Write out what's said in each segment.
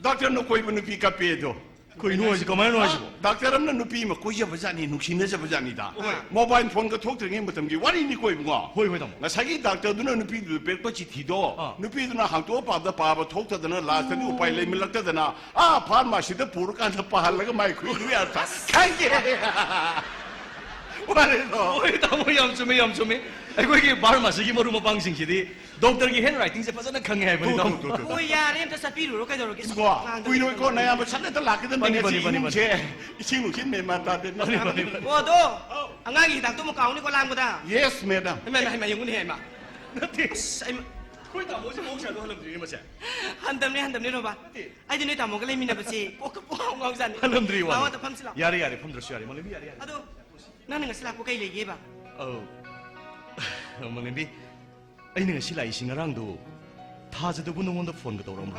doctor no koi bunu pi kapedo. Koi noise kamai noise. Doctor amna no pi ma koi ja bajani nuksina ja bajani da. Mobile phone ka thok theng matam gi wari ni koi bunga. Hoi hoi tam. Ngasagi doctor duna no pi du pek pa chi thido. No pi duna hang to pa da pa ba thok ta dana last ni upai le milak ta dana. Pharmacy da pur kan da pa hal ga mai khui ni ar ta. Kai ge. Wari no. Hoi tam hoi yam chume. Ai koi ki pharmacy ki maru ma pang sing si doctor ki handwriting se pasana khang hai bani tam. Oi yare em ta sapiru ro kai do ro ki. Squaw. We know ko na ya ba chan ta lak da bani che. Ising lu kin me ma ta de. O do. Angang hi dang tu mo kaung ni ko lam ko da. Yes madam. Hai yung ni hai ma. Nati. Ai Koi tam mo se mo cha do halam dri ma cha. handam ni ro ba. Ai di ni ta mo ka le mi na ba si. O ka po ngau san. Halam dri wa. Awa ta pham sila. Yare pham dra yare malimbi yare. Ado. Nang nang sila ko kai le ge ba. Oh. Malimbi. Ai nang sila ising arang do. Thaja do bu nong on phone ka to ram.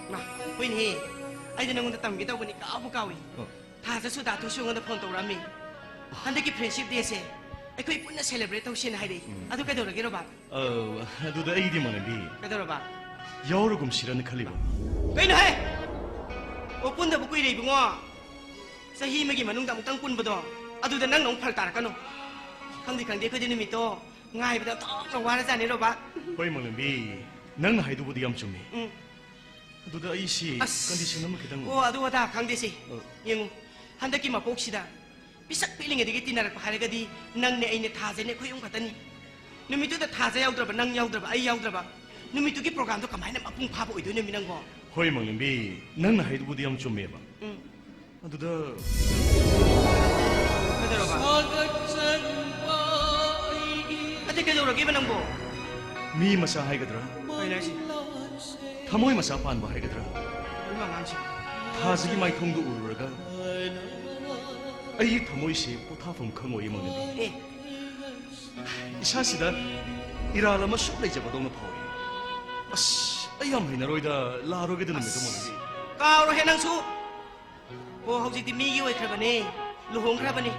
Ma, oi ni. Ai di nang on ta tam gi ta ko ni ka bu ka wi. Tha ja su da tu su on ta phone to ram mi. Hande ki friendship day se. Ai koi punna celebrate to sin hai dei. Ado kai do ro ge ro ba. Oh, adu da ai di malimbi. Kai do ro ba. Yauro gum siran khali ba. Kai no hai. O pun da bu kui rei bu ngo. Sahi ma gi manung da mutang pun ba do. Adu da nang nong phal tar ka no. Khangdi khangdi ko di ni mi to. Ngai ba da tok no wa ra ja ni ro ba. Hoi malimbi. Nang na haidu bu di yam chumi. Adu da ai si condition am kitang. O adu da khangdi si. Yeng handa ki ma pok si da. Pisak piling e de tinar pa hare ga di nang ne ai ne tha je ne khoi ung khatani. Numi tu da tha je yaw dra ba nang yaw dra ba ai yaw dra ba. Numi tu ki program to kamai na mapung pha ba oi do ne mi nang go. Hoi malimbi. Nang na haidu bu di yam chumi ba. Adu da Kai do ba. Ate kai do ro ge ba nang bo. mi masa hai gadra. Kai na si. Thamoi masa pan ba hai gadra. Ma ngam si. Thaji ki mai thong do ururaga. Ai thamoi se pothafam khangoi malimbi. Isa sida irala ma suk lei jaba dong na phawi. As ai yam haina roida la ro ge dun me to malimbi. Ka ro he nang su. O hauji ti mi gi oi khra ba ne. Lu hong khra ba ne.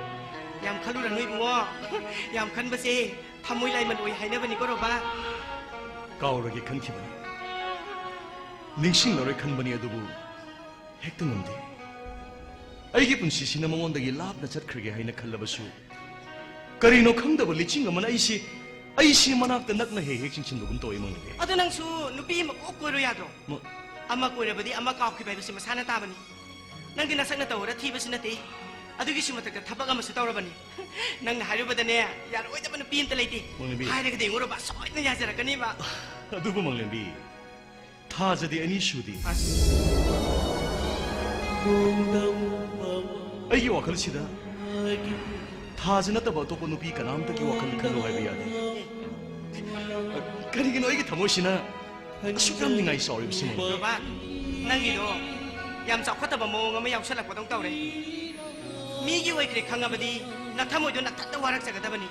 Yam khalu ra noi bu ngo. Yam khan ba se. Thamoi lai man oi hai na ba ni ko ro ba. Kaurage khankhibani. Ningsing lore khanbani adubu hekta ngamde. Aigi punsi sina mangondagi lapna chatkhrige haina khallabasu. Karino khangdaba liching amana aisi manakta nakna he hek chingchin dugum toy mangde. Ado nang su nupi ma ko ko ro ya do. Ama ko re ba di ama ka khi bai ba si masana ta ba ni. Nang di nasak na taw ra thi ba sin ate. Adu gi si matak thabak ama su taw ra ba ni. Nang na haru ba da ne ya ro da ba nupi inta leiti. Hai re ga de ngoro ba soi na ya jara kani ba. Adubu manglembi. Thajadi ani shudi. Aigi wakhal sida. Thajana taba topo nupi kanam ta ki wakhal khallo hai biya. Karigino aigi thamosina asukam ningai sorry bisim. Ba nang gi do. Yam chak khata ba mo ngam yaw salak pa dong taw re. Mi gi wai kre khanga ba di na thamoi do na thatta warak jaga da ba ni.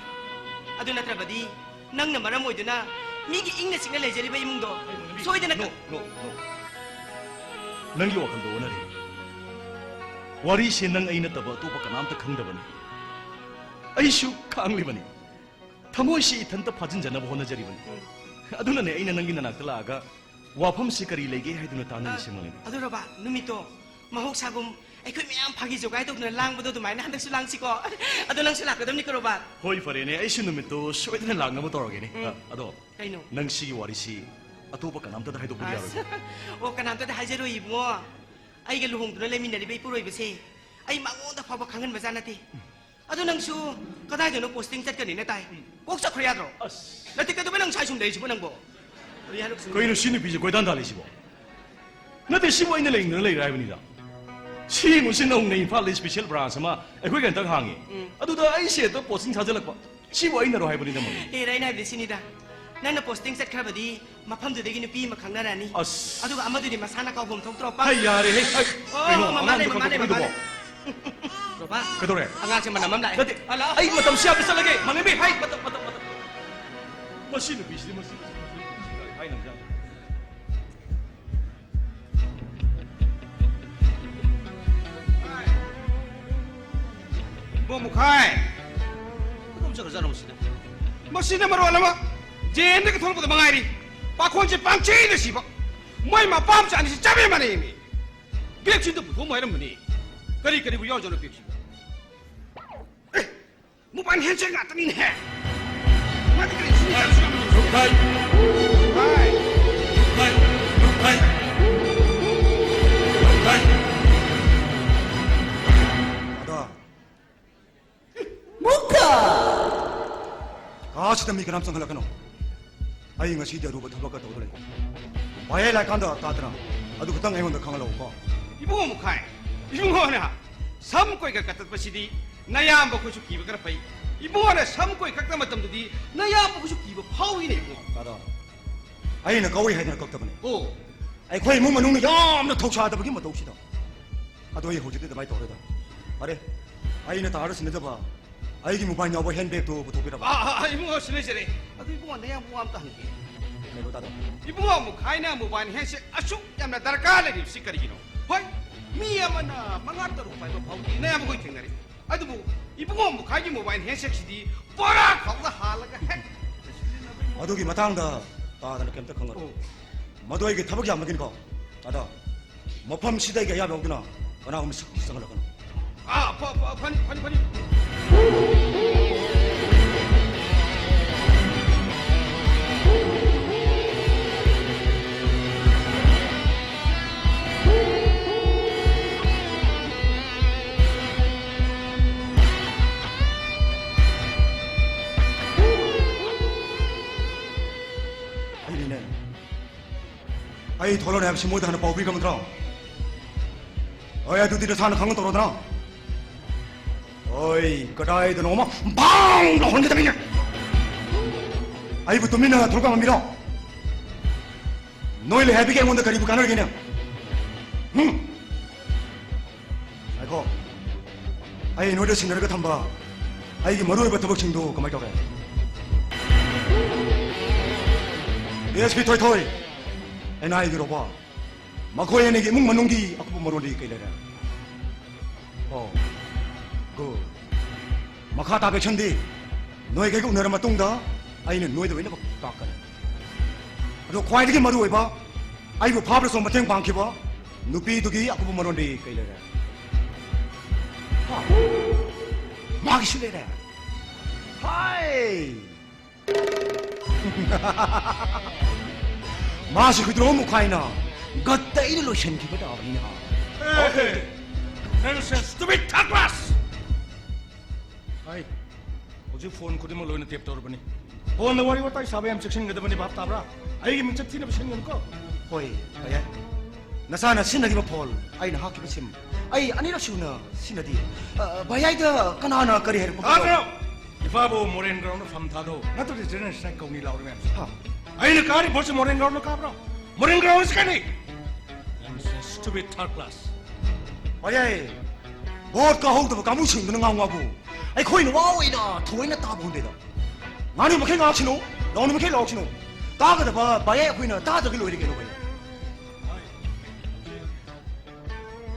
Adu na tra ba di nang na maram oi do na mi gi ingna singna le jeri ba imung do. Soi de na No. Nangi wakhal do na re. Wari se nang aina taba topa kanam ta khangdabani. Aishu khanglibani. Thamoi si ithanta phajin janaba hona jaribani. Aduna ne aina nangi nanak talaga wafam se kari lege haiduna tanani simani. Adu ro ba numi to mahok sagum ai khoi myam phagi jogai to na lang ba do dumai na handak su lang si ko. Adu nang su lak kadam ni ko ro ba. Hoi fare ne aishu numi to soidana lang ngam torage ne. Ado Kaino. nang si wari si atopa kanam ta haido puri yaro. O kanam ta haijero ibungo. Ai ga luhong duna lemin na bai puroi bese. Ai mangon da phaba khangan ba janati. Adu nang su kadai do no posting chat kani na tai. Kok sa khriya dro. Lati ka do ba nang sai sum dei su nang bo. Riya luk su. Koino sinu bije goidan dali sibo. Nate sibo ina leng lei rai bani da. Si mo sin nong nei fa le special branch ma ai khoi kan tak hangi. Adu da ai se to posting sajalak ba. Sibo ina ro hai bani da mo. E rai na bi sinida. Nang na posting chat khra badi mafam de degi ni pi ma khangna rani. Adu ga amadu ni masana ka bom thok tro pa. Hai yare he. Oh mama ne mama. Roba. Kadore. Anga se mana mam lai. Ala. Ai matam siap bisa lagi. Mangi hai matam. Masih lebih sih masih. Hai nang jang. Bo mukhai. Kamu jaga jalan masih. Masih na maru alama. Jen ke thol ko mangai ri. Pakhon je pangchei de siba. Moi ma pam chan si chabe mane mi. 백신도 부도 뭐 이런 분이 그리 뭐 여자로 백신 무반 현실 같더니 해 맞지 그래 진짜 수감을 아다 묵카 가시다 미그 남성 할라카노 아이 nga 시대로부터 터벅가 도드래 와야 라칸다 따드라 아두 그땅 애원도 강을라고 봐 이봉어 무카이 이봉어나 삼고이가 갖다 버시디 나야 먹고 싶 기브 그라 파이 이봉어나 삼고이 갖다 맞담도디 나야 먹고 싶 기브 파우이네 이봉어 아다 아이는 거위 해야 되는 것 때문에 오 아이 거의 몸만 눅는 염나 독차하다 보기 뭐 독시다 아도 이 호주도 많이 떠오르다 아래 아이는 다 알아서 늦어봐 아이기 무반 여보 핸드백도 도비라 봐 이봉어 실례시래 아도 이봉어 내야 뭐 암도 한게 내고 다다 이봉어 무카이나 무반 현실 아슈 얌나 다르까레리 시카리기노 호이 미야마나 망아르다로 파이버 파우디 내야 먹고 있탱나리 아도 뭐 이봉어 무카이기 무반 현실 시디 뽀라 가우다 할라가 핵 아도기 마땅다 다다는 겜떡 한 거. 마도에게 타박이 안 먹이니까 아다 모팜 시대에 야 먹구나 그나 오면 식상을 하거나 파니 아이네 아이 돌아내 없이 모두 하나 바우비 가면 들어 어야 두디를 사는 강은 떨어더나 어이 그다이든 오마 방 나오는 게 되겠냐 아이부터 민나 돌강을 밀어 너희를 해비게 온다 그리고 가는 게냐 응 아이고 아이 너희를 신나를 그 탐바 아이기 머리부터 복싱도 그말 껴래 ESP 토이 토이 NI기로 봐 마코에네게 묵만농기 아쿠부 머로리 깨래라 그 마카타 백천디 너에게 그 내려마 똥다 아이는 너희들 왜 이렇게 깎아래 너 과이되게 마루 해봐 아이고 밥을서 마탱 방키봐 누비두기 아쿠부 머로리 깨래라 마기 실래래 하이 마시 그대로 무카이나 그때 이리로 현기보다 아버리나 Nonsense, stupid tagwas! Ay, 어제 폰 그림을 놓는 탭 떠오르니. 폰 너와리 왔다 사배암 sektion 그다음에 밥 따라. 아이게 민첩 티나 보시는 거. 호이 아야 나사나 신나기만 폴 아이나 하기만 심 아이 아니라 쉬우나 신나디 바야이다 까나나 거리 해를 뽑고 아그럼 이파보 모렌 그라운드 팜타도 나도 저는 시작 공이 나오면. 하 아이는 가리 벌써 모렌 그라운드 가브라. 모렌 그라운드 스카니. Nonsense, stupid tagwas. 바야이 뭐가 호도 가무 친구는 강하고 아이 거기는 와오이나 더이나 따본데다 나는 뭐 걔가 하시노 너는 뭐 걔가 하시노 따가다 봐 바야이 거기는 따다길로 이렇게 놓고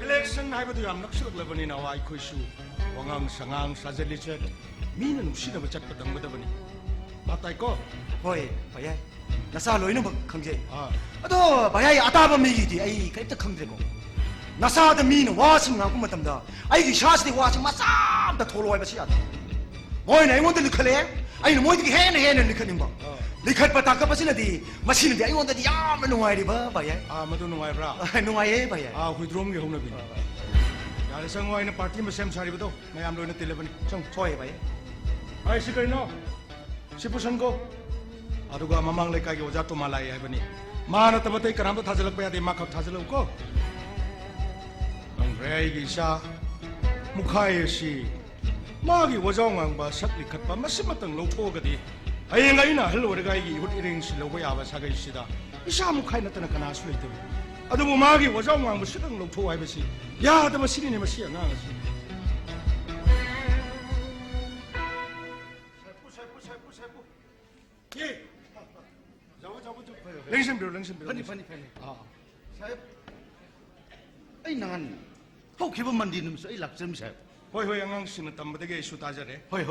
Election 하이버도 얌낙스럽 레버니 나와 아이코이슈 왕앙 상앙 사젤리체 미는 우시다고 잡거든 거다보니 맞다 이거 호이 바야이 나사 로이는 뭐 강제 아 아도 바야이 아따바 미기디 아이 그랬다 강제고 나사다 미는 와심 갖고 못한다 아이기 샤스디 와심 마쌈다 토로와이 바시야 뭐이나 이원들 리컬래 아이는 뭐이기 해는 리컬님 봐 리컬 바타카 바시나디 마시는데 아이원들이 야만 농아이리 봐 바야이 아 마도 농아이브라 농아이 바야이 아 후드롬게 홍나비 야래 상와이는 파티 메셈 사리버도 마얌 로이는 텔레버니 청 좋아해 바야이 아이 시거이노 시푸선고 아두가 마망 레카기 오자 또 말라이 하이버니 마나 타바테이 카람도 타절럭 바야데 마카 타절럭고 레이기 샤 무카이시 마기 워정왕바 삭리컷바 마시마땅 로토가디 아이가이나 헬로레가이기 이웃 이랭시 로고야바 사가이시다 이샤 무카이나 떠나 가나 수레이데 아두부 마기 워정왕바 시당 로토 하이버시 야다마 시리네 마시야 나가시 살포 예 잡아 좀 랭심비로 파니 사हेब ay nangan hau kiban mandi num so ay lakjam sa 호이 양강씨는 땀바닥에 이슈 다자래 hoi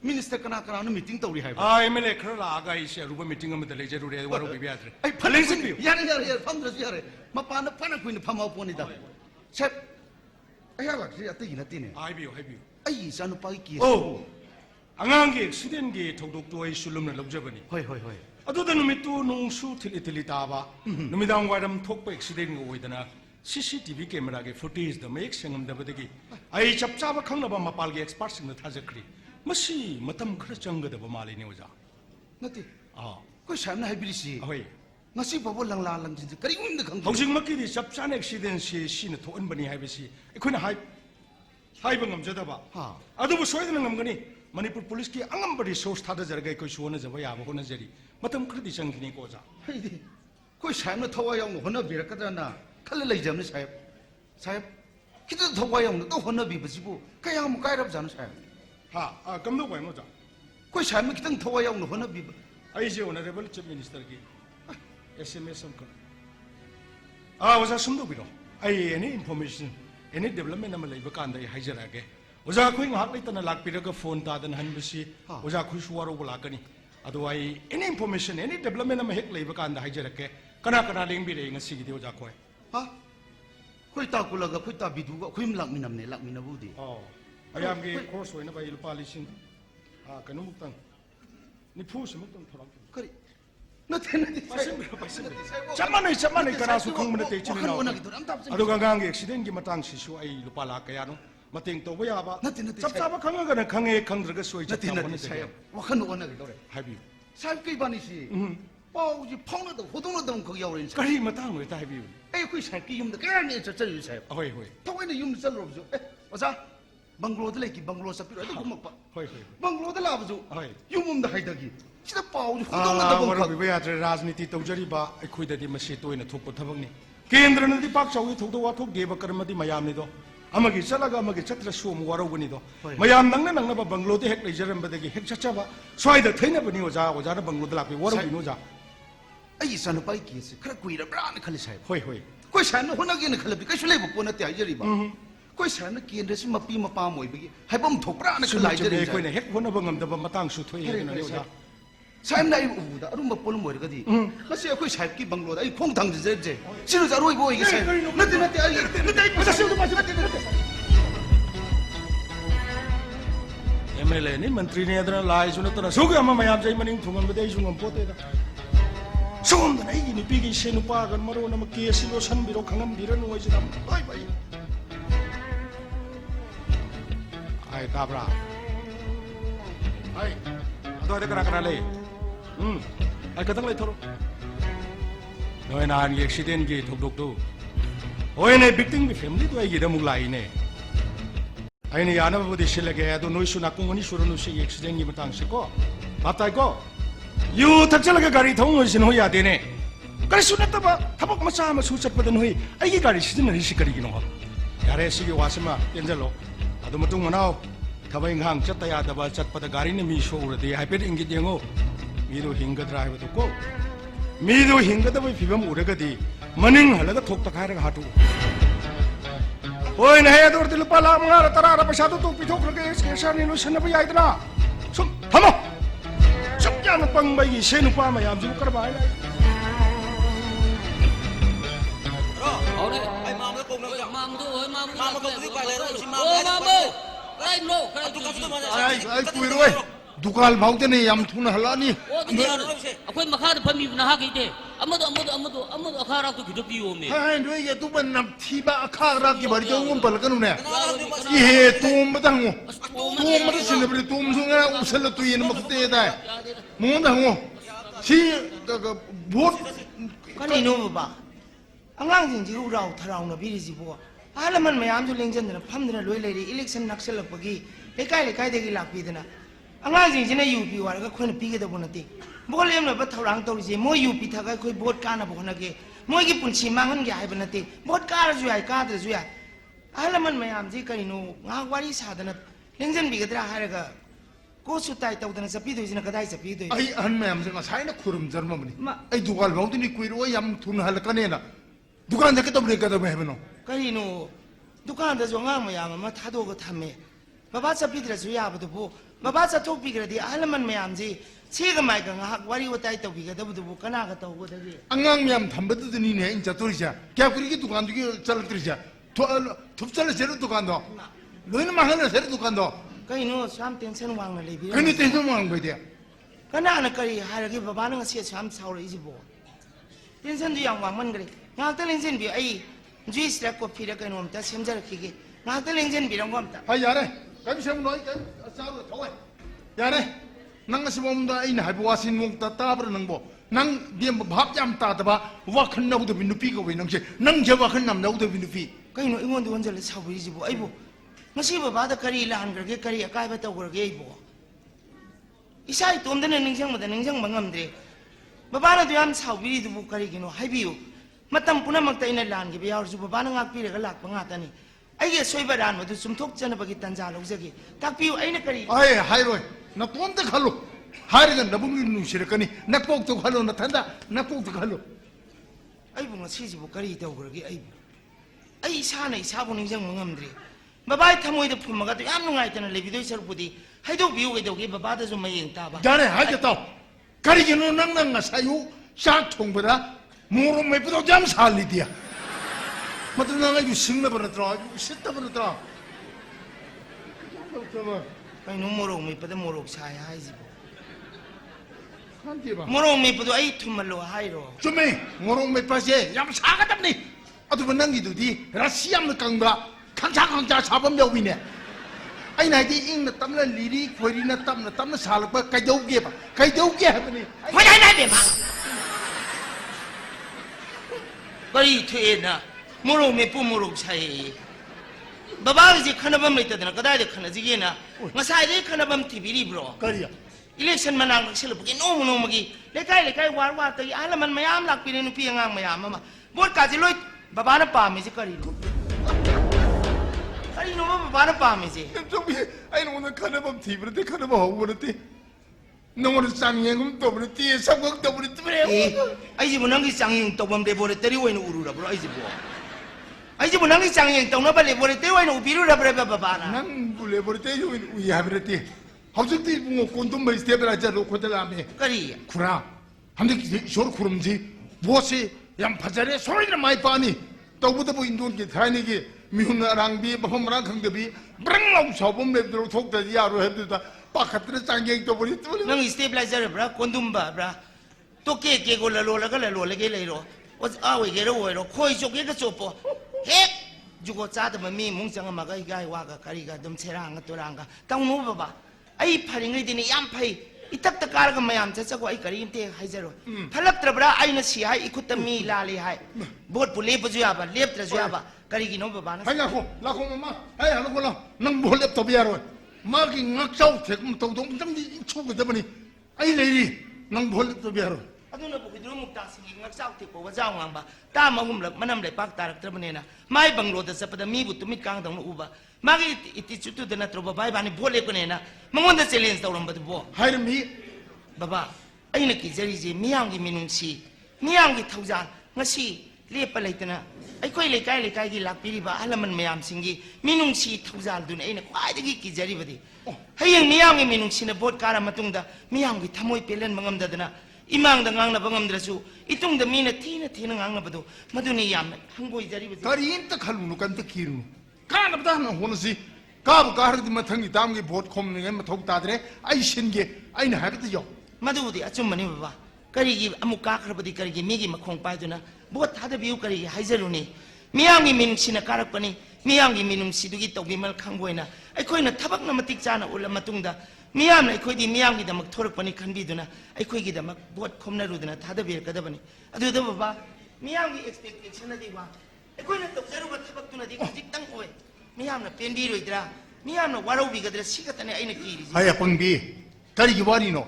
minister kana kana no meeting tawri hai 아 MLA 그러라 아가 이시야 루바 미팅 하면 될 제루레 와로 비비아드레 ay phaleng sin yare famdras yare mapana pana kuin phamau poni da 셉 아야락지 아뜨기 나띠네 하이비요. 아이 이사는 빠이 끼 오, angangge accidentge thogdokto ai sulumna lobjabani. 호이 호이 호이 Aduda numittu nungsu thili taba. Numidang waram thokpa accident ngo oidana CCTV camera ge footage da mek sengam da badagi. Ai chapchaba khangnaba mapal ge expert sing na thajakri. Masi matam khara changgadaba mali ne oja. 나띠 Ah, 그 샤나 하이브리시 ahoy. ngasi 바보 랑랑랑 진짜 그리 운데 강 Hojingmakki di chapchan accident si sina thoanbani haibasi. Ekhuna haiba ngamjadaba. Ha. Adubu soidana ngamgani. Manipur police ki angambari source thada jargai ko suona jaba yaba hona jari. Matam khadi changkini ko ja. 하이디 그 샤나 터와용 혼나 비라까잖아 칼레 레이점네 사입 사입 기도 터와용 또 혼나 비버지고 그야 뭐 까이럽잖아 사입 Ha, kamdo ko mo ja. 그 샤나 기등 터와용 혼나 비버 IJ Honorable Chief Minister ki SMS am ko. Waza sumdo biro. Ai any information, any development am lai bakanda ai hajara ge. Waza khoi ngak lai tana lak piraga phone ta dan han bisi. Waza khoi suwaro bula kani. Adu ai any information, any development am hek lai bakanda hajara ke. Kana leng bi re ngasi gi de waza khoi. 하 koy ta kulaga koy ta biduga koy lakminamne lakminabudi Oh. Ayam ge course hoina bai lupa lising. Kanu muktang. Ni phu simutang thorak. 그리 나테나디 Chamanai kana su khang mana te chin na. 원하기 도람 답 Adu gang accident gi matang si su ai lupa la kaya no. Mating to ba ba. Nati. Chap chap khang ga na khange khangdraga soi chap chap 나테나디 ne 사요 te. 와칸 원하기 도래 Habi. 살기 바니시 빠우지 펑나도 호동나도 거기 오래 있어 Kari matang we ta habi. 에이 그 살기 юм도 그냥 저 유사요 Hoi. 통에는 юм 살로 없어 에 와자 방글로드 레기 방글로 사피로 에도 고막 봐 Hoi. 방글로드 라브죠 Hoi. юм음도 하이다기 진짜 빠우지 호동나도 Wara 거 bi ya tra rajniti tawjari ba khoi da di masi toina thokpa thabak ni. Kendra na di pak chawi thok do wa thok ge ba karma di mayam ni do. Amagi chalaga amagi chatra su mu waro gani do. Mayam nangna ba banglo de hek leijaram ba de hek chacha ba. Swai da thaina ba ni oja na banglo da lakwi waro bi no ja. 에이 산을 빠이 끼었어 그래 구이라 브라는 칼리 사요 Hoi. 그 산을 혼나기는 칼리 그 술래 못 보나 때 알저리 그 산을 끼는데서 마삐 마빠 모이기 해봄 독브라는 칼리 알저리 khoi na hek hona ba ngam da ba matang su thoi he na oja. 사임 나이 우다 아름 못 보는 머리 거디 마시 그 살기 방로다 이 콩당 지제제 지르 자로 이거 이게 사임 나때 아이 나때 보자 세우도 마시 나때 MLA ni mantri ne adana lai juna tana suga ama mayam jai maning thungam ba dei sungam pote da. Sum da nei ni pigi senu pa gan maro na ke silo san biro khangam biran oi jam oi bai. Ai tabra. Ai ado de kara le. Ai katang lai thoro. Noi na an accident gi thok dok do. Oi ne victim bi family to ai gi da muk lai ne. Ai ni ana bu de shilage ado noi suna kung ni suru no se accident gi matang se ko. Matai ko. 유 탁절하게 가리 통원신 호야 되네. 가리 수났다봐 타박 마사 마 수첩거든 호이. 아이게 가리 시즌을 시거리기노. 야래 시기 와스마 렌절로. 아도 무tung 만ao. 타바잉 항 쳤다야 다바 쳤바다 가리니 미쇼 우르데 하이페드 인기 땡오. 미도 힝거드라 하이버도 고. 미도 힝거드바 비범 우르거디. 머닝 할라가 톡탁 하라가 하두. 오이 나야 도르들 팔라 망아라 따라라 파샤도 톡 피톡르게 스케샤니 노 샤나바 야이드나. 숨 담어. Jangan pangbayi senu pa mayam jibu karbai lai. Ai mam nó cùng đâu vậy? Mam thôi, mam có cái bài này đâu, chỉ mam. Ô mam ơi, cái nô, cái 아이 구이로에 누가 마우데네 얌투나 할라니 akwai makha da fami na haka ite amadu akhara to gido biyo me 하이 너희게 두번 남 티바 아카라기 머리 정은 벌거누네 이해 똥마당고 똥마다 신내버리 똥송아 우살로 뚜이는 먹대다 뭔다고 시그 뭐 그리노 봐 안강진 지구 라우 타라우나 비리지 보고 알만 마ям도 랭전들 팜들 로이레리 일렉션 낙설럭버기 레카이데기 락비드나 안강진 지네 유비 와가 코는 비게도 보는데 몰렘나 바 타랑 떨지 뭐 유비 타가 거의 봇 까나 보나게 뭐기 분치 망한 게 아이번한테 봇 까르주야 까드주야 알만 마ям지 그리노 나 와리 사드나 랭전 비게드라 하라가 고수 따이 따우드나 잡히도 이제나 그다이 잡히도 아이 한 매암생아 사이나 쿠름 저머니 아이 누가 마우데니 구이로에 얌투나 할까네나 누가 내게 또 그러니까 뭐 해보노 그리노 두칸에서 엉아모야 마 타도고 탐메 바바차 비드라서 야부도 보 바바차 토피그라디 알만 매암지 지금 말가 학 와리고 따이 토피가 더부도 보 까나가 떠고 되지 안강미암 담배드니네 인자 또리자 걔 그렇게 누가 두기 잘들이자 톱살을 세를 두간도 너희는 망하는 세를 두간도 그이노 참 텐션 왕을 레비 그니 땡성만 거야 돼 그나는 그리 하르기 바바는 것이 참 사오르지 뭐 텐션도 양 왕만 그래 나한테 렌젠 비 아이 주이스라 코피라 그놈 다 샘자르키게 나한테 렌젠 비랑 거다 아 야래 감시하면 너희 싸우러 더워 야래 낭가시 몸도 아이나 하고 와신 목다 따버는 뭐낭 비엠 밥잠 따다봐 와큰 나우도 비누피가 왜 낭제 낭제 와큰 남 나우도 비누피 그이노 이원도 원절을 사오르지 뭐 아이보 ngasi babada kari lahan karge kari akai ba taw karge ibo isai tom dana ningjang mangamdre babana du yam saubiri du bu kari gino haibiu matam puna makta ina lahan ge biar ju babana ngak pire ga lak panga tani ai ge soiba ran madu sumthok chana bagi tanja logjagi takpiu aina kari 아이 하이로이 나 꼰대 갈로 하이리가 나봉이 누시르까니 나 꼭도 갈로 나 탄다 나 꼭도 갈로 aibu ngasi ji bu kari taw karge aibu ai isana isabu ningjang mangamdre babai thamoida phumaga to yam nungai tana lebidoi sarpudi haido biu ge dogi babada ju mayeng ta ba 야네 하겠다 가리기는 낭낭가 사유 싹 통보다 모로 메부도 잠 살리디야 맞다 나가 이거 승나 버렸더라 이거 싫다 버렸더라 kai no morok mi pada morok sai hai ji bo 한디 봐 morok mi padu ai thumalo hai ro 좀에 모로 메빠세 얌 사가답니 아도 번난기도디 라시암의 강바 강자 사범 여위네 ai này thì in là tấm là lì đi quay đi là tấm là xả lực ba cái dấu kia hả bên này Hoy dai dai be ma. Bari thuê na. Moro me pu moro sai. Baba ji khana bam le tadna kada de khana ji na. Ngasai de khana bam tibiri bro. cái gì Election manang sel bu ki no magi. Le kai war ta ala man mayam lak pi nu pi ngang mayam ma. Bot ka ji loi baba na pa me ji kari lo. Kari no baba na pa me ji. 저기 아니 오늘 카나밤 TV를 카나밤 하고 그랬대 너는 쌍행금 더블 뒤에 삼각 더블 뜨브래 Ai ji munang ki changing to bam de bore teri wai no uru ra bro ai ji bo. Ai ji munang ki changing to na ba le bore te wai no ubiru ra bra baba na. 난 불에 버렸대 우리 하버렸대 갑자기 뭐 꼰돈 뭐 스텝을 하자 놓고 들라며 Kari. 구라 한데 저를 구름지 무엇이 양 바자리에 소리를 많이 빠니 또부터 뭐 인도게 다니게 미훈나랑 비 범랑 강대비 브랑라고 저범 맵들로 독다지 야로 해도다 바깥으로 짱갱 떠버리 뜨버리 Nang stabilizer bra kondumba bra. To ke go la lo la ke le ro. O a we ge ro we ro khoi chok ke chop po. He jugo cha da mi mung chang ma ga ga wa ga kari ga dum cherang ga torang ga. Tang no baba. Ai phari ngai dini yam phai. Itak ta kar ga mayam cha cha ko ai kari te hai jaro. Phalak tra bra ai na si hai ikut mi la le hai. Bot pu le bu ju ya ba lep tra ju ya ba. Kari gi no baba na. 하냐고 라고 엄마 아이 하는 거라 난 몰래 또 비하러 마기 նակ자우 대금 동동 좀디 초고 되더니 아이 레디 난 몰래 또 비하러 Aduna bu kidru mukta singi ngak saw te ko wa jaw ngang ba ta ma hum lak manam le pak tarak tra bane na mai banglo da sapada mi bu tumit kang dang uba magi iti chutu da na tro ba bai bani bole ko ne na mangon da challenge tawram ba bo 하이름이 baba ai na ki jari je miyang gi minung si miyang gi thaujan ngasi le pa leitana ai koi le kai gi lak piri ba alaman mayam singi minung si thaujal dun ai na kwai gi ki jari ba di hayang miyang gi minung si na bot kara matung da miyang gi thamoi pelen mangam da na imang da ngang na bangam drasu itung da mina thina ngang na bado maduni yam hangoi jari ba 가리 인터 칼루누 간터 기르누 가나보다 하는 호너시 가부 가르디 마탕이 담게 보트 콤는 게 독다드레 아이 신게 아이나 하거든요 madudi achumani baba karigi amuka khrabadi karigi migi makhong paiduna bot thada biu karigi haijaruni miyangi min sina karakpani miyangi minum sidugi tawbimal khangboina aikoina thabak na matik chana ula matungda miyam na aikoidi miyangi damak thorakpani khanbiduna aikoigi damak bot khomna ruduna thada bir kadabani adu da baba miyangi expectation adi wa aikoina tawjaru ba thabak tuna di khajik tang oi miyam na pendi roidra miyam na warau bigadra sikatane aina kiri 하야 뻥비 가리기 와리노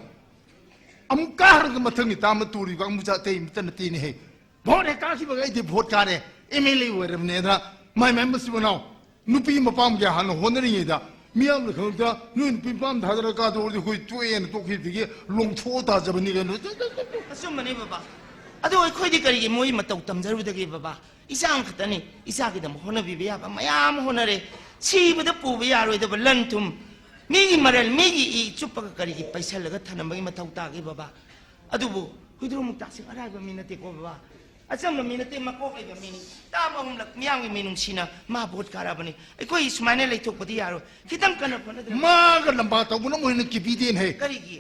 아무 까르그 마탕이 담을 tú리 강 무자 때 임tân 티니 해 뭐래 까시바 이제 보트 가래 에밀리 워름네다 마이 멤버스 보나오 누피 마밤게 하는 호너링이다 미암을 거기다 눈 빈밤 다들어가도 우리 거기 뚜에는 또 그게 롱초다 잡으니까 asumani baba ado khoi di kari moi matau tamjaru da ge baba isang khatani isagi da hona bi ya ba mayam honare si bada pu bi ya roi da lantum migi maral migi I chupa kari gi paisa laga thanam gi matau ta ge baba adu bu huidro mukta sing ara ba minate ko baba อาจารย์เรามีนักเตะมาโก้เลยแบบนี้ตามองหลักมีอย่างมีนุ่งชีนะมาบดการาบันนี่ไอ้คนอิสมาเนี่ยเลยถูกปฏิญาณคิดตั้งกันนะคนนั้น มากันลำบากตัวมันไม่เห็นกี่ปีเดียนเหร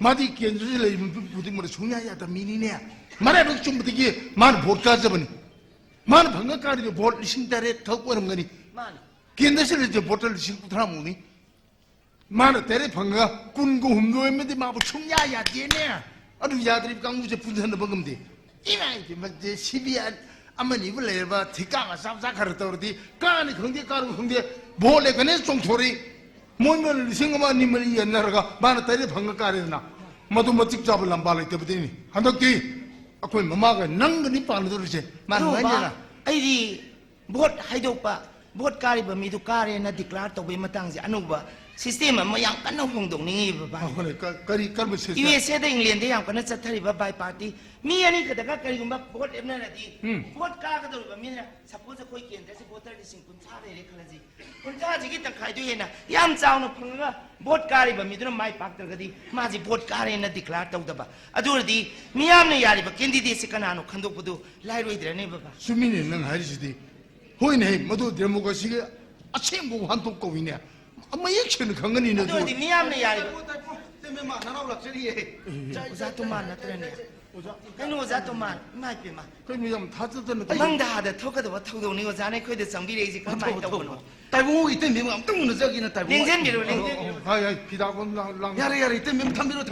มาที่เกียนจะเลยมันพูดถึงมันชุ่มยาแต่มีนี่เนี่ยมาได้เป็นชุ่มที่กี่มันโบดการจะบันมันพังการที่โบดลิชินแต่เร็วเท่ากันมันนี่เกียนจะเลยจะโบดลิชินกุฎรามุนี่มันแต่เร็วพังกุนกุหุ่มด้วยไม่ได้มาบุชุ่มยาเดียเนี่ยอันนี้ยาตรีกังมุจะพูดถึงนะบังคับดีอีนั่นที่มันจะชีวิตอามันนี่เวลาว่าที่ก้าวมาสักขนาดตัวดีการนี่ของที่การของที่โบเล็กเนี่ยส่งโทรีมันลิงก์มันนี่มันยันนรกบ้านแต่เรื่องพังการเลยนะมาดูมาจิกจับลำบากเลยเต็มที่นี่ฮันดกี้aku mama kan nang ni pan tu je man mana na ai di bot hai do pa bot kari ba mi du kari na declare to be matang ji anu ba system ma yang kan no hong dong ni ba oh ne kari kar be se USA da England de yang kan chat thari ba by party mi ani ka daga kari gum ba bot emna na di bot ka ka do ba mi na suppose koi ken da se voter di sing kun cha le le khala ji kun cha ji ki tang khai du he na yam chaw no phang ga bot kari ba mi du na mai pak tar ga di ma ji bot kari na declare to da ba adu di mi yam ne yari ba candidate se kana no khandok bu du lai roi de ne ba ba sumi ne nang hari si di hoi ne madu democracy ke achhem bu han tok ko wi ne ama yek chen khang ni ne adu di mi yam ne yari ba te me ma na raw lak cheri he oza to man na tre ne kai no oza to man mai pe ma kai mi yam tha tsa ne mang da da thok ka da thok do ni oza ne khoi de sang bi re ji ka mai to no tai bu ite me ma tung na jagi na tai bu ling zen bi ro ling zen hai hai pida kon lang yare yare ite me tham biro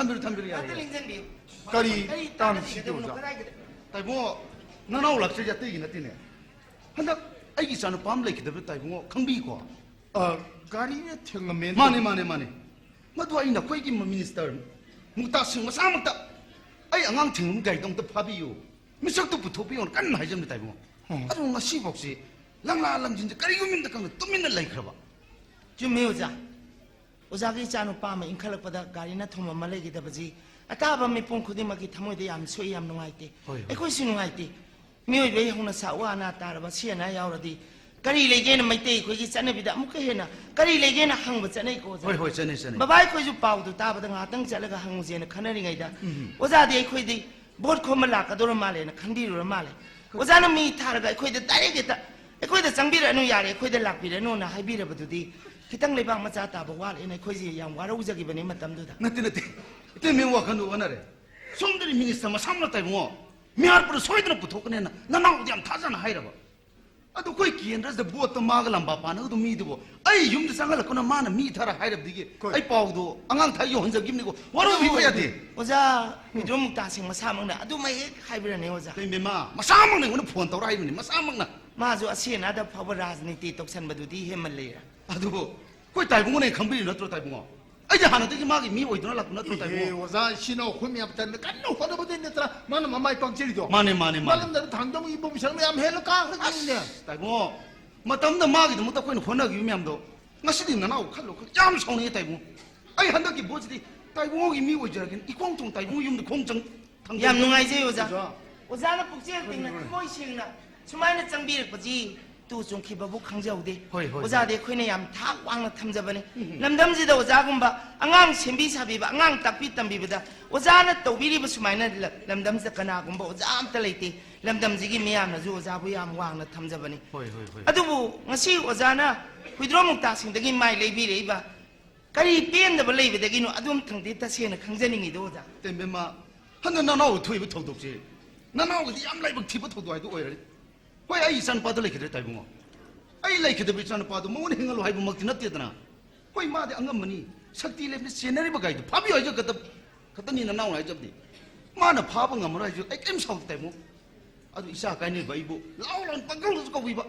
yare ling zen bi kari tam si do do no ja ka ga tai bu na raw lak cheri te gi na ti ne handak ai gi san pam lai ki da tai bu khang bi ko kari ne theng men mane madu ai na koi gi minister mukta sing ma sa mukta ai angang thing gai dong ta phabi yo misak tu putho pi on kan hai jam tai bu adu nga si bok si lang la lang jin kari yu min da kang tu min lai khra ba ju me oza oza gi cha no pa ma in khalak pa da gari na thoma ma le gi da ba ji ata ba me pon khudi ma gi thamoi de yam soi yam nungai te ai koi si nungai te mi oi be hona sa wa na ta ra ba si na yaw ra di kari le ge na mai te khoi gi cha na bi da mu ke he na kari le ge na hang ba cha nei ko hoi chane ba bai khoi ju pau du ta ba da nga tang cha la ga hang je na khana ri ngai da oza de khoi di bot kho ma la ka do ra ma le na khandi ro ra ma le oza na mi tha ra ga khoi de ta re ge ta khoi de sang bi ra nu ya re khoi de lak bi ra no na hai bi ra ba du di kitang le bang ma cha ta ba wa le na khoi ji yang wa ra u ja gi ba ni ma tam du da nati ite me wa kan wa na re somdari minister ma samla tai bu mi har pur soi dna putho kne na na u diam tha jana hai ra ba adu koi kien ras de bot ma ga lamba pa na du mi du ai yum de sangal ko na ma na mi thara hai ra di ge ai pau du angang thai yo han ja gim ni ko waru bi ba ya de oza mi dum ta sing ma sa mang na adu mai hai bi ra ne oza kai me ma sa mang ne ko phone tor hai ni ma sa mang na ma ju asi na da phawa rajniti tok san ba du di he mal le ra adu koi tai bu ne kham bi na tro tai bu ai ja han de ma gi mi oi do na tro tai ए bu वजा सिनो खुम या तन kan no ko do ne tra man ma mai pang chiri do mane malam da thang dong i bom sang yam hel ka ka ne tai bu ma tam da ma gi do ta koi no phone gi mi am do ngasi di na na khal lo yam song ne tai bu ai han da gi bo ji tai bu gi mi oi ja gi i kong tong tai bu yum de kong chang thang yam nungai je oza oza na puk je ting na moi sing na sumai na chang bi ra pa ji tu chung ki ba bu khang jau de oza de khoi na yam thak wang na tham ja ba ne nam dam ji da oza gum ba angang sem bi sa bi ba angang tak pi tam bi ba da oza na to bi ri ba sumai na lam dam za kana gum ba oza am ta lai te lam dam ji gi mi yam na ju oza bu yam wang na tham ja ba ne adu bu ngasi oza na huidro muk ta sing da gi mai lai bi re ba kari pen da ba lai ba da gi no adum thang de ta se na khang ja ni ngi do oza te me ma han na na thui bu thau dok ji na na gi yam lai bu thi bu thau do ai do oi ra hoi ai san pa da lai khide tai bu ai lai khide bi san pa do mo ne ngal hai bu mak ti na te na hoi ma de angam mani sakti le ne senari ba gai do pha bi oi jo ka ta ni na na ai jab di ma na pha ba ngam ra jo ai kem sau tai mu adu isa kai ne bai bu lao lan pa gal ko wi ba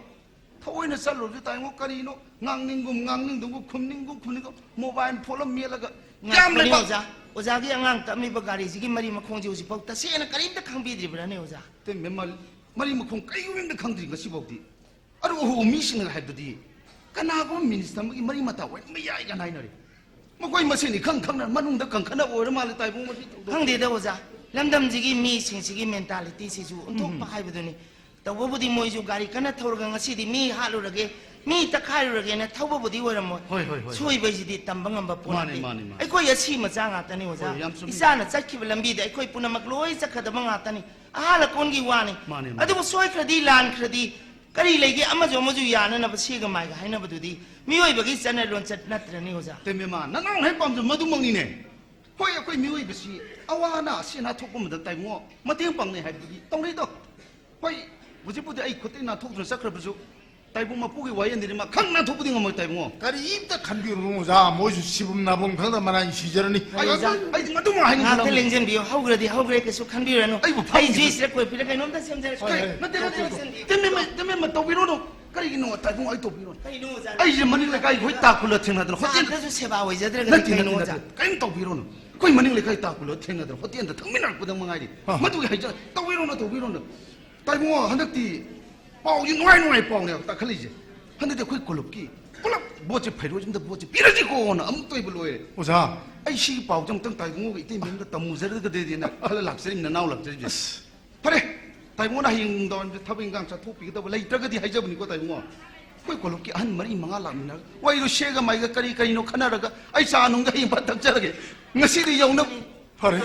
thoi na sal lo ji tai mo kari no ngang ning dum khum ning ko mobile phone me la ga yam lai ba oza gi angang ta mi ba gari ji gi mari ma khong ji usi pok ta se na kari ta khang bi dri bra ne oza te me mal mari ma khong kai wing da khang dri ga si bok di aru ho mi sing ha da di kana ko minister ma gi mari ma ta wai me ya ga nai na re ma koi ma se ni khang na manung da khang khana o ra ma le tai bu ma si khang de da oza lam dam ji gi mi sing si gi mentality si ju untok pa hai bu ni ta wo bu di moi ju gari kana thor ga ngasi di mi ha lu ra ge 미 딱하이르게네 타고보디 오라모 헐, 헐, 헐. 소이버지디 땀방한바 마네, 보나데 마네, 마네. 아이코이 야시 마자 ngатani 오자 헐, 얌 좀- 이사나 짝키브 람비데 아이코이 punamak loi sakadaba ngatani ahala kongi wani 마네, 마네. adubu soi kradi lan kradi kari legi amajo moju yana na basiga maiga haina badudi mioi bagi sana lon chat natrani oza 때문에 나랑 해밤도 모두 먹니네. 호야 거기 미워이 것이 아와나 시나 톡고면다 따이고 마팅 빵네 하이디 똥리도. 호이 무지부디 아이 그때 나 톡들 sak러부주 따이고 마 보기 와연들이 막 강나 톡부디 거 따이고. 까리 입다 간비로 자 모주 시분 나봉 강다만한 시절이니 아이 맞도 뭐 하는 ngate 사람. lengjen bio haugradi haugre kesu khanbirano Ai, bu ai phang- juice re koi pila kai nomda semjare Ai, 때문에 뭐 또비로노 까리기노 따이고 아이 또비로. kai no oza 아이 이제 머니 내가 이거 따kul러 팅나들 호tiên. hotin su seba oi jadre 나 kai no oza 까임 또비로노. 거기 머니 내가 따kul러 팅나들 호tiên 턱민할 거든 뭐가리. 마두게 하자 또비로노. 따이고 한덕디 pau지 누아이 pau네 딱 걸리지. 한데 거기 걸럽기. 꿀럽 뭐지 패로진데 뭐지 삐러지고 아무것도 입을로에. 오자 아이 시 pau정 땅 따이고 이때 민가 따무저르가 되디나 칼 락서림나 나올락저지. 그래. 따이고나 힘도 타빙강 차 토피기도 레이트가디 하이저브니고 따이고. 거기 걸럽기 한 마리 망아 람나. 와 이거 셰가 마이가 까리노 카나라가 아이 사는가 이 바닥자게. ngasi디 영납. 파레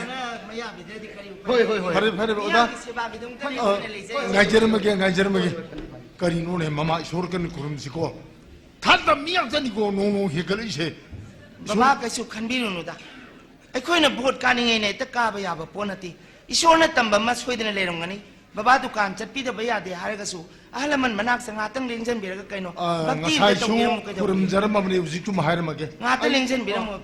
maya bidedi kari 호이. 파레 오자 seba bidung tani ne leze nga이저르마게 까리노네 마마 쇼르건 구름지고 단다 미약자니고 노노 헤걸이세 baba kasu khanbirunu da aikoina bot kaningai ne ta ka ba ya ba ponati isona tamba ma soidena lerongani baba dukan chatpi da baya de haragasu ahalaman manak sanga tang lengjan biraga kaino bakti nga da 사이쇼 tong ka 구름자르마브네 우지 좀 하이르마게 ngata lengjan biramo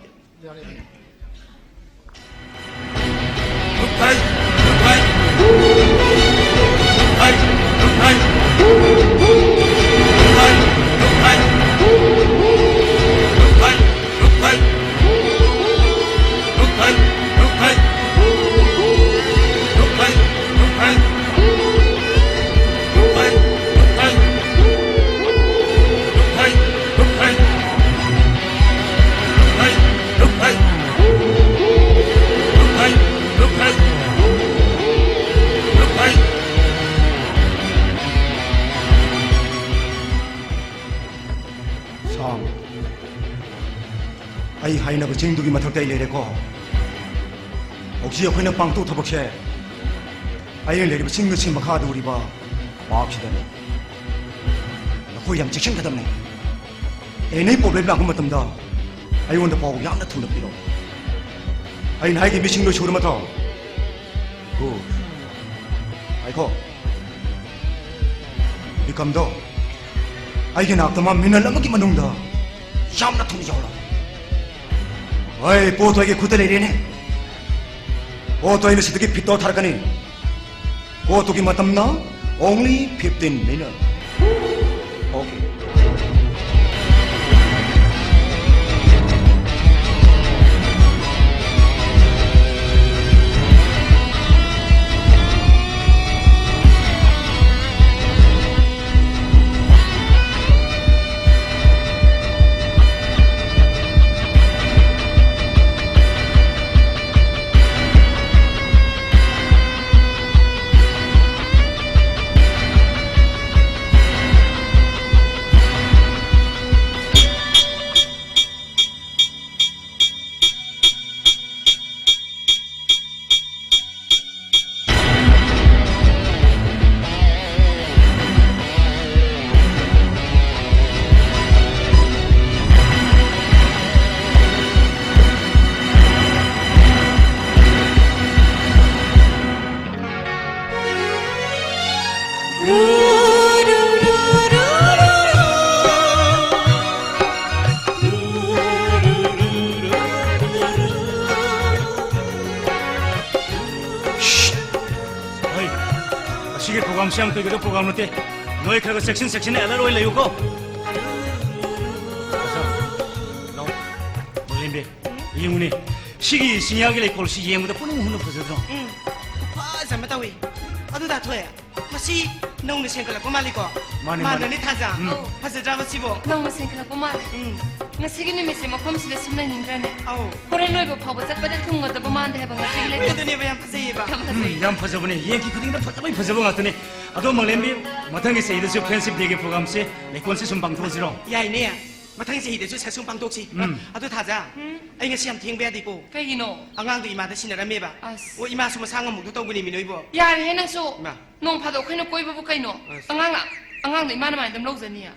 상 아이 하이나가 쟁두기 마탁다 이래고 혹시 여기는 빵또 타박해 아이를 내리고 싱긋싱 막하도 우리 봐 마합시다네 거의 양 직신 가담네 애네 뽑을 랑그 맞담다 아이 원다 보고 양나 툴럽 빌어 아이 나에게 미싱도 쇼르 마타 굿 아이코 이감도 아이게 낙다만 미날라먹기 만둥다 샴나 툴이 저라 어이 보토에게 구들레리네 보토에는 시드기 핏도 타르가니 보토기 맞담나 only 15 minutes 오케이 시계 program siang tu kita program nanti noi kena section elar oi layu ko no boleh be yung ni 시기 신약을 걸 시행보다 뿌는 후는 벗어서 sama tawi adu da thoya masi nong ne sen kala ko maliko Mane, ma mane. ni thaja phasa java sibo 너무 생각하고 말해. ngasi gini misi mo kom sile sumna nindrane. au Kore noibo phabo sakpade thungo da bamande heba ngasi gile. eduni bayam phasa yeba Kam phasai. 양 벗어보네 얘기 그딩 다 벗어보니 벗어본 것 같더니 ꯑꯗꯣ ꯃꯪꯂꯦꯝꯕꯤ ꯃꯊꯪꯒꯤ ꯆꯍꯤꯗꯁꯨ ꯐ꯭ꯔꯦꯟꯁꯤꯞ ꯗꯦꯒꯤ ꯄ꯭ꯔꯣꯒ꯭ꯔꯥꯝꯁꯦ ꯂꯩꯀꯣꯜꯁꯤ ꯁꯨꯝ ꯄꯥꯡꯊꯣꯛꯑꯁꯤꯔꯣ? ꯌꯥꯏꯅꯦ ꯃꯊꯪ ꯆꯍꯤꯗꯁꯨ ꯁꯠꯁꯨꯝ ꯄꯥꯡꯊꯣꯛꯁꯤ ꯑꯗꯨ ꯊꯥꯖ ꯑꯩ ꯉꯁꯤ ꯌꯥꯝ ꯊꯦꯡꯕ ꯌꯥꯗꯦꯀꯣ ꯀꯩꯒꯤꯅꯣ? ꯑꯉꯥꯡꯗꯣ ꯏꯃꯥꯗ ꯁꯤꯟꯅꯔꯝꯃꯦꯕ ꯑꯁ. ꯑꯣ 이마ꯁꯨ ꯃꯁꯥ ꯉꯝꯃꯨꯗꯣ ꯇꯧꯕꯅꯤ ꯃꯤ ꯅꯣꯏꯕꯣ ꯌꯥꯔꯦꯍꯦ ꯅꯪꯁꯨ ꯏꯃꯥ. ꯅꯣꯡ ꯐꯥꯗꯣꯛ ꯑꯩꯈꯣꯏꯅ ꯀꯣꯏꯕꯕꯨ ꯀꯩꯅꯣ? ꯑꯁ. ꯑꯉꯥꯡꯗꯣ ꯏꯃꯥꯅ ꯃꯥꯏꯅ ꯑꯗꯨꯝ ꯂꯧꯖꯅꯤꯌꯦ